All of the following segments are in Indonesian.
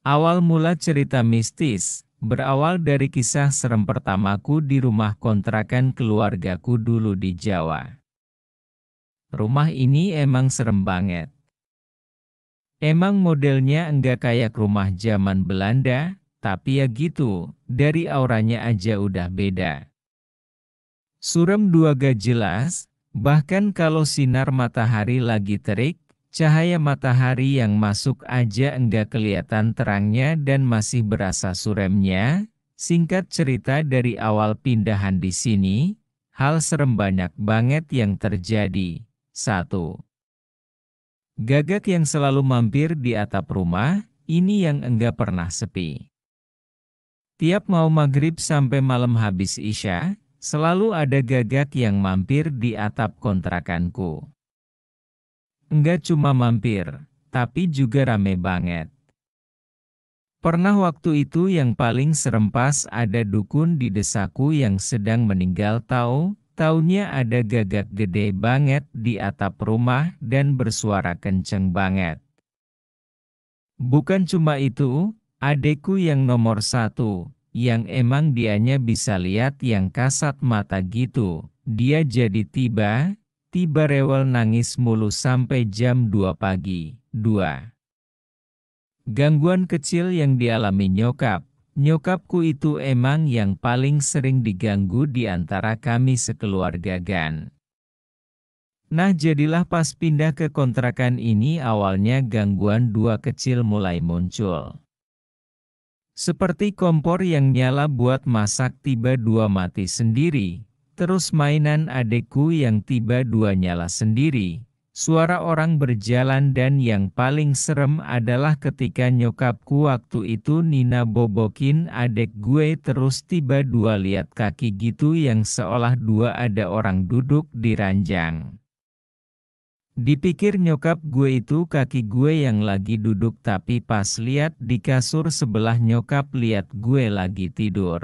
Awal mula cerita mistis, berawal dari kisah serem pertamaku di rumah kontrakan keluargaku dulu di Jawa. Rumah ini emang serem banget. Emang modelnya enggak kayak rumah zaman Belanda, tapi ya gitu, dari auranya aja udah beda. Suram dua gak jelas, bahkan kalau sinar matahari lagi terik, cahaya matahari yang masuk aja enggak kelihatan terangnya dan masih berasa suramnya. Singkat cerita dari awal pindahan di sini, hal serem banyak banget yang terjadi. 1. Gagak yang selalu mampir di atap rumah, ini yang enggak pernah sepi. Tiap mau maghrib sampai malam habis isya, selalu ada gagak yang mampir di atap kontrakanku. Enggak cuma mampir, tapi juga rame banget. Pernah waktu itu yang paling serem pas ada dukun di desaku yang sedang meninggal taunya ada gagak gede banget di atap rumah dan bersuara kenceng banget. Bukan cuma itu, adekku yang nomor 1, yang emang dianya bisa lihat yang kasat mata gitu, dia jadi tiba rewel nangis mulu sampai jam 2 pagi. 2. Gangguan kecil yang dialami nyokap. Nyokapku itu emang yang paling sering diganggu di antara kami sekeluarga Gan. Nah jadilah pas pindah ke kontrakan ini awalnya gangguan dua kecil mulai muncul. Seperti kompor yang nyala buat masak tiba-dua mati sendiri. Terus mainan adekku yang tiba-dua nyala sendiri. Suara orang berjalan dan yang paling serem adalah ketika nyokapku waktu itu Nina bobokin adek gue terus tiba-dua lihat kaki gitu yang seolah dua ada orang duduk di ranjang. Dipikir nyokap gue itu kaki gue yang lagi duduk tapi pas lihat di kasur sebelah nyokap lihat gue lagi tidur.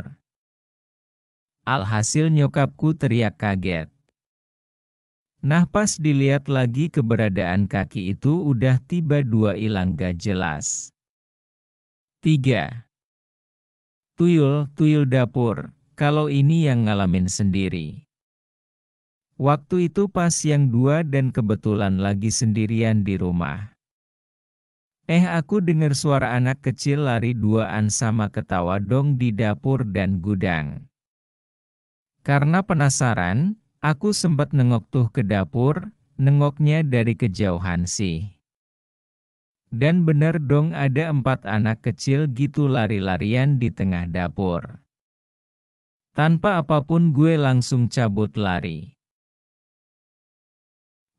Alhasil nyokapku teriak kaget. Nah pas dilihat lagi keberadaan kaki itu udah tiba-dua hilang gak jelas. 3. Tuyul dapur, kalau ini yang ngalamin sendiri. Waktu itu pas yang 2 dan kebetulan lagi sendirian di rumah. Aku dengar suara anak kecil lari duaan sama ketawa dong di dapur dan gudang. Karena penasaran, aku sempat nengok tuh ke dapur, nengoknya dari kejauhan sih. Dan bener dong ada 4 anak kecil gitu lari-larian di tengah dapur. Tanpa apapun gue langsung cabut lari.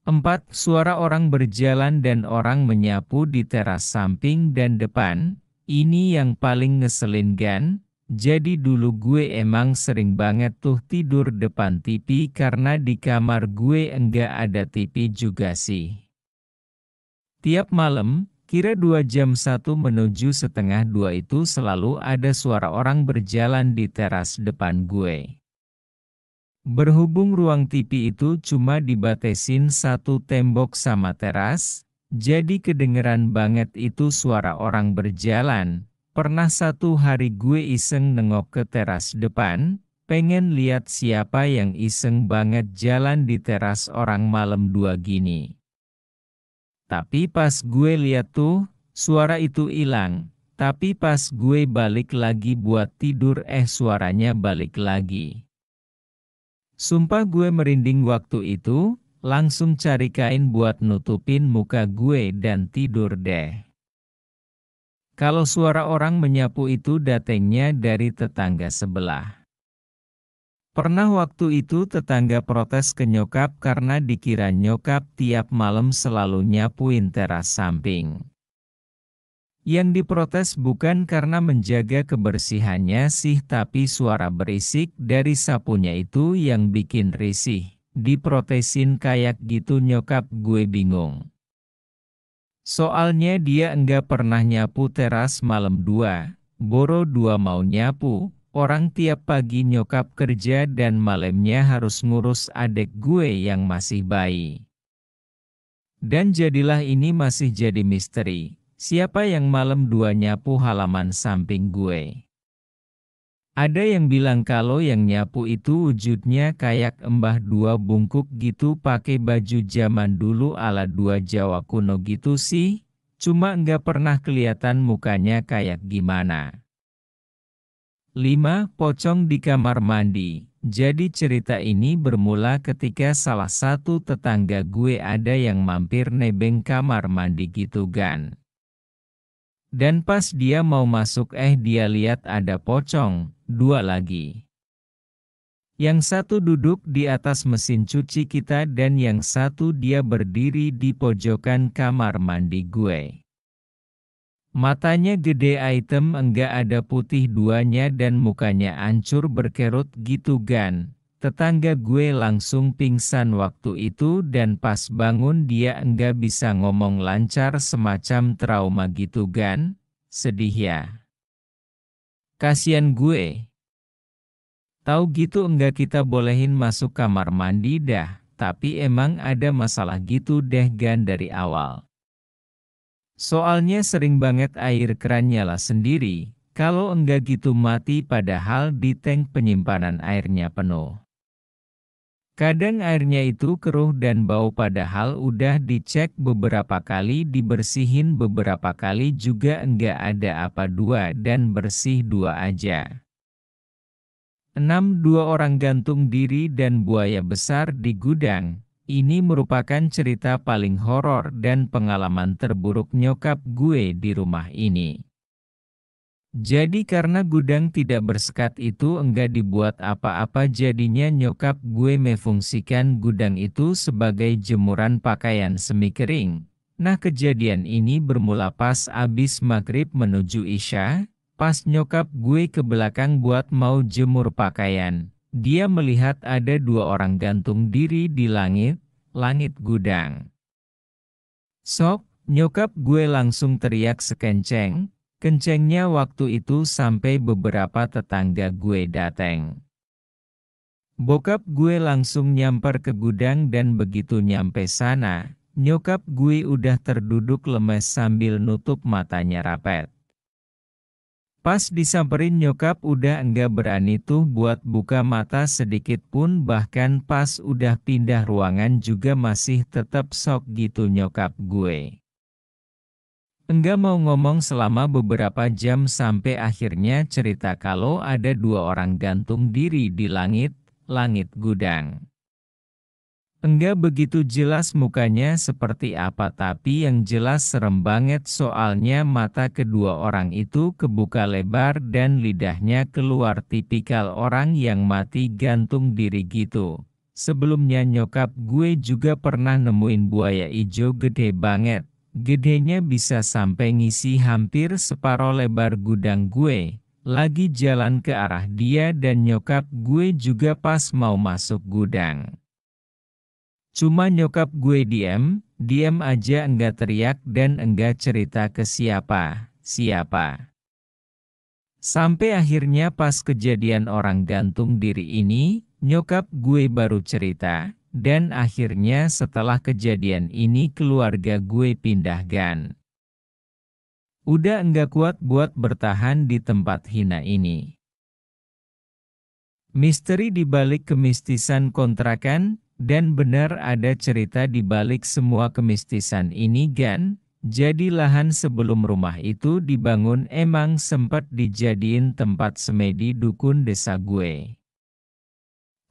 4. Suara orang berjalan dan orang menyapu di teras samping dan depan, ini yang paling ngeselin Gan. Jadi dulu gue emang sering banget tuh tidur depan TV karena di kamar gue enggak ada TV juga sih. Tiap malam, kira 2 jam 1 menuju setengah 2 itu selalu ada suara orang berjalan di teras depan gue. Berhubung ruang TV itu cuma dibatesin satu tembok sama teras, jadi kedengeran banget itu suara orang berjalan. Pernah satu hari gue iseng nengok ke teras depan, pengen lihat siapa yang iseng banget jalan di teras orang malam 2 gini. Tapi pas gue lihat tuh, suara itu hilang. Tapi pas gue balik lagi buat tidur suaranya balik lagi. Sumpah gue merinding waktu itu, langsung cari kain buat nutupin muka gue dan tidur deh. Kalau suara orang menyapu itu datangnya dari tetangga sebelah. Pernah waktu itu tetangga protes ke nyokap karena dikira nyokap tiap malam selalu nyapuin teras samping. Yang diprotes bukan karena menjaga kebersihannya sih tapi suara berisik dari sapunya itu yang bikin risih. Diprotesin kayak gitu nyokap gue bingung. Soalnya dia enggak pernah nyapu teras malam 2, boro 2 mau nyapu, orang tiap pagi nyokap kerja dan malamnya harus ngurus adek gue yang masih bayi. Dan jadilah ini masih jadi misteri, Siapa yang malam 2 nyapu halaman samping gue? Ada yang bilang kalau yang nyapu itu wujudnya kayak Mbah 2 bungkuk gitu pakai baju zaman dulu ala 2 Jawa kuno gitu sih. Cuma nggak pernah kelihatan mukanya kayak gimana. 5. Pocong di kamar mandi. Jadi cerita ini bermula ketika salah satu tetangga gue ada yang mampir nebeng kamar mandi gitu kan. Dan pas dia mau masuk dia lihat ada pocong, 2 lagi. Yang satu duduk di atas mesin cuci kita dan yang satu dia berdiri di pojokan kamar mandi gue. Matanya gede item enggak ada putih duanya dan mukanya ancur berkerut gitu kan. Tetangga gue langsung pingsan waktu itu dan pas bangun dia enggak bisa ngomong lancar semacam trauma gitu kan. Sedih ya. Kasian gue. Tahu gitu enggak kita bolehin masuk kamar mandi dah. Tapi emang ada masalah gitu deh gan dari awal. Soalnya sering banget air keran nyala sendiri, kalau enggak gitu mati padahal di tank penyimpanan airnya penuh. Kadang airnya itu keruh dan bau padahal udah dicek beberapa kali dibersihin beberapa kali juga enggak ada apa 2 dan bersih 2 aja. 6. 2 orang gantung diri dan buaya besar di gudang. Ini merupakan cerita paling horor dan pengalaman terburuk nyokap gue di rumah ini. Jadi karena gudang tidak bersekat itu enggak dibuat apa-apa jadinya nyokap gue mefungsikan gudang itu sebagai jemuran pakaian semi kering. Nah kejadian ini bermula pas abis maghrib menuju isya, pas nyokap gue ke belakang buat mau jemur pakaian. Dia melihat ada 2 orang gantung diri di langit gudang. Sok, nyokap gue langsung teriak kencengnya waktu itu sampai beberapa tetangga gue dateng. Bokap gue langsung nyamper ke gudang dan begitu nyampe sana, nyokap gue udah terduduk lemes sambil nutup matanya rapet. Pas disamperin nyokap udah enggak berani tuh buat buka mata sedikit pun bahkan pas udah pindah ruangan juga masih tetap sok gitu nyokap gue. Enggak mau ngomong selama beberapa jam sampai akhirnya cerita kalau ada 2 orang gantung diri di langit gudang. Enggak begitu jelas mukanya seperti apa tapi yang jelas serem banget soalnya mata kedua orang itu kebuka lebar dan lidahnya keluar tipikal orang yang mati gantung diri gitu. Sebelumnya nyokap gue juga pernah nemuin buaya ijo gede banget. Gedenya bisa sampai ngisi hampir separuh lebar gudang gue. Lagi jalan ke arah dia dan nyokap gue juga pas mau masuk gudang. Cuma nyokap gue diam aja enggak teriak dan enggak cerita ke siapa. Sampai akhirnya pas kejadian orang gantung diri ini, nyokap gue baru cerita, dan akhirnya setelah kejadian ini keluarga gue pindah gan. Udah enggak kuat buat bertahan di tempat hina ini. Misteri di balik kemistisan kontrakan. Dan benar ada cerita di balik semua kemistisan ini gan, jadi lahan sebelum rumah itu dibangun emang sempat dijadiin tempat semedi dukun desa gue.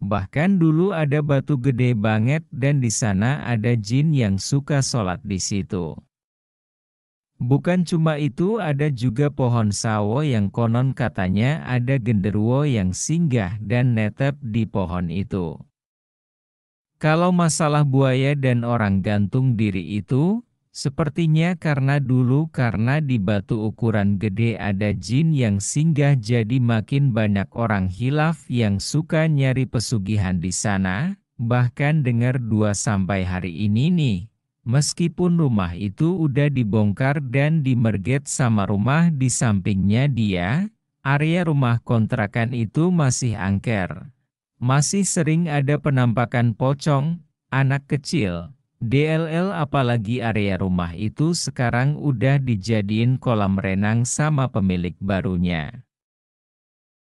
Bahkan dulu ada batu gede banget dan di sana ada jin yang suka sholat di situ. Bukan cuma itu ada juga pohon sawo yang konon katanya ada genderuwo yang singgah dan netep di pohon itu. Kalau masalah buaya dan orang gantung diri itu, sepertinya karena di batu ukuran gede ada jin yang singgah jadi makin banyak orang khilaf yang suka nyari pesugihan di sana, bahkan dengar 2 sampai hari ini nih. Meskipun rumah itu udah dibongkar dan dimerget sama rumah di sampingnya dia, area rumah kontrakan itu masih angker. Masih sering ada penampakan pocong, anak kecil, DLL apalagi area rumah itu sekarang udah dijadiin kolam renang sama pemilik barunya.